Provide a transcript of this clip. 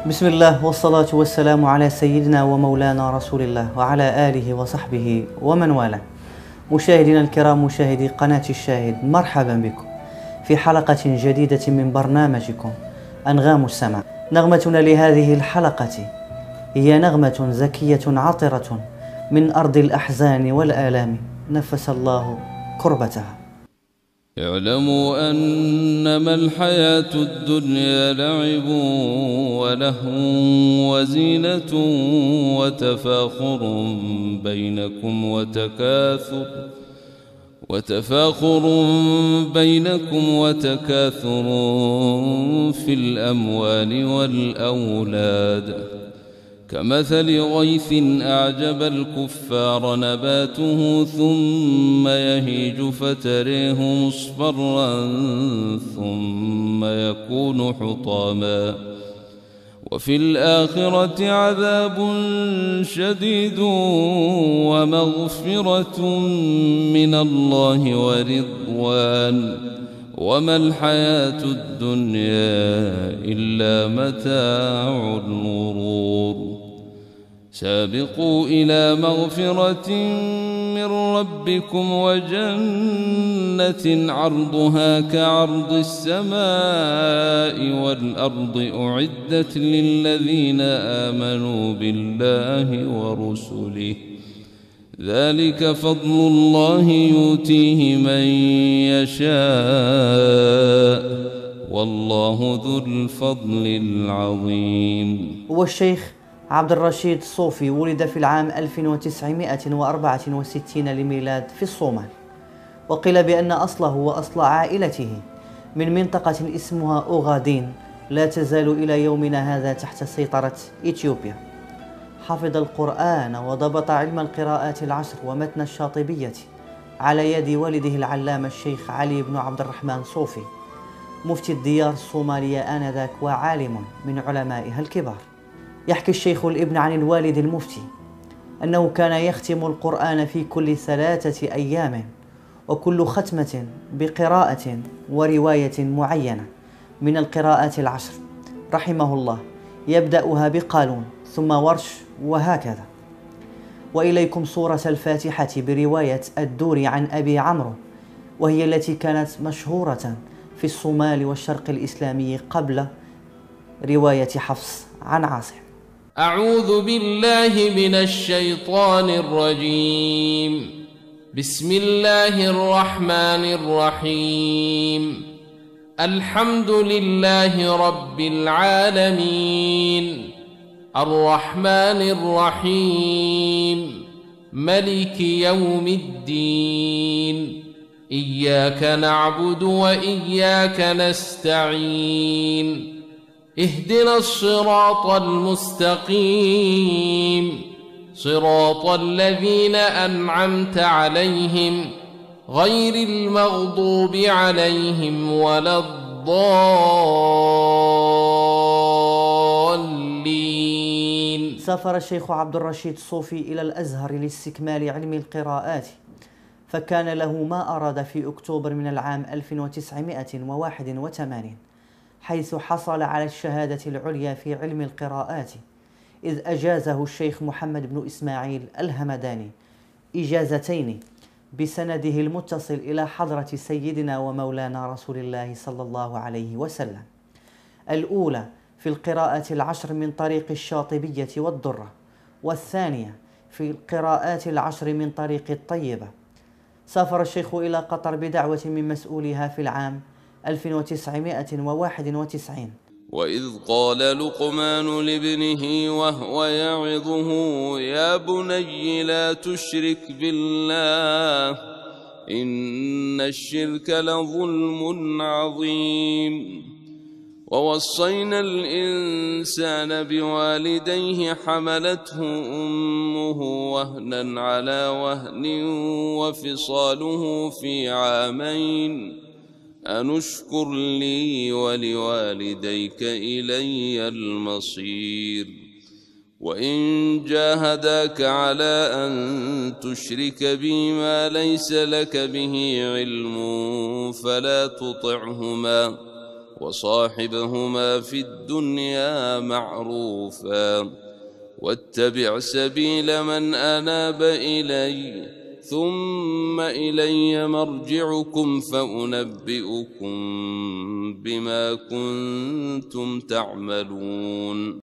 بسم الله والصلاة والسلام على سيدنا ومولانا رسول الله وعلى آله وصحبه ومن والاه. مشاهدينا الكرام، مشاهدي قناة الشاهد، مرحبا بكم في حلقة جديدة من برنامجكم أنغام السماء. نغمتنا لهذه الحلقة هي نغمة زكية عطرة من أرض الأحزان والآلام، نفس الله كربتها. اعلموا أنما الحياة الدنيا لعب ولهو وزينة وتفاخر بينكم وتكاثر في الأموال والأولاد، كمثل غيث أعجب الكفار نباته ثم يهيج فتريه مصفرا ثم يكون حطاما، وفي الآخرة عذاب شديد ومغفرة من الله ورضوان، وما الحياة الدنيا إلا متاع الغرور. سابقوا إلى مغفرة من ربكم وجنة عرضها كعرض السماء والأرض أعدت للذين آمنوا بالله ورسله، ذلك فضل الله يؤتيه من يشاء والله ذو الفضل العظيم. هو الشيخ عبد الرشيد الصوفي ولد في العام 1964 للميلاد في الصومال، وقيل بأن أصله وأصل عائلته من منطقة اسمها أوغادين لا تزال إلى يومنا هذا تحت سيطرة إثيوبيا. حفظ القرآن وضبط علم القراءات العشر ومتن الشاطبية على يد والده العلامة الشيخ علي بن عبد الرحمن صوفي، مفتي الديار الصومالية آنذاك وعالم من علمائها الكبار. يحكي الشيخ الابن عن الوالد المفتي أنه كان يختم القرآن في كل 3 أيام، وكل ختمة بقراءة ورواية معينة من القراءات العشر رحمه الله، يبدأها بقالون ثم ورش وهكذا. وإليكم سورة الفاتحة برواية الدوري عن أبي عمرو، وهي التي كانت مشهورة في الصومال والشرق الإسلامي قبل رواية حفص عن عاصم. أعوذ بالله من الشيطان الرجيم. بسم الله الرحمن الرحيم. الحمد لله رب العالمين، الرحمن الرحيم، ملك يوم الدين، إياك نعبد وإياك نستعين، اهدنا الصراط المستقيم، صراط الذين أنعمت عليهم غير المغضوب عليهم ولا الضالين. سافر الشيخ عبد الرشيد الصوفي إلى الأزهر لاستكمال علم القراءات، فكان له ما أراد في أكتوبر من العام 1981، حيث حصل على الشهادة العليا في علم القراءات، إذ أجازه الشيخ محمد بن إسماعيل الهمداني إجازتين بسنده المتصل إلى حضرة سيدنا ومولانا رسول الله صلى الله عليه وسلم، الأولى في القراءات العشر من طريق الشاطبية والدرة، والثانية في القراءات العشر من طريق الطيبة. سافر الشيخ إلى قطر بدعوة من مسؤوليها في العام 1991. وإذ قال لقمان لابنه وهو يعظه يا بني لا تشرك بالله إن الشرك لظلم عظيم. ووصينا الإنسان بوالديه حملته أمه وهنا على وهن وفصاله في عامين أن اشكر لي ولوالديك إلي المصير. وإن جاهداك على أن تشرك بي ما ليس لك به علم فلا تطعهما وصاحبهما في الدنيا معروفا واتبع سبيل من أناب إلي ثم إلي مرجعكم فأنبئكم بما كنتم تعملون.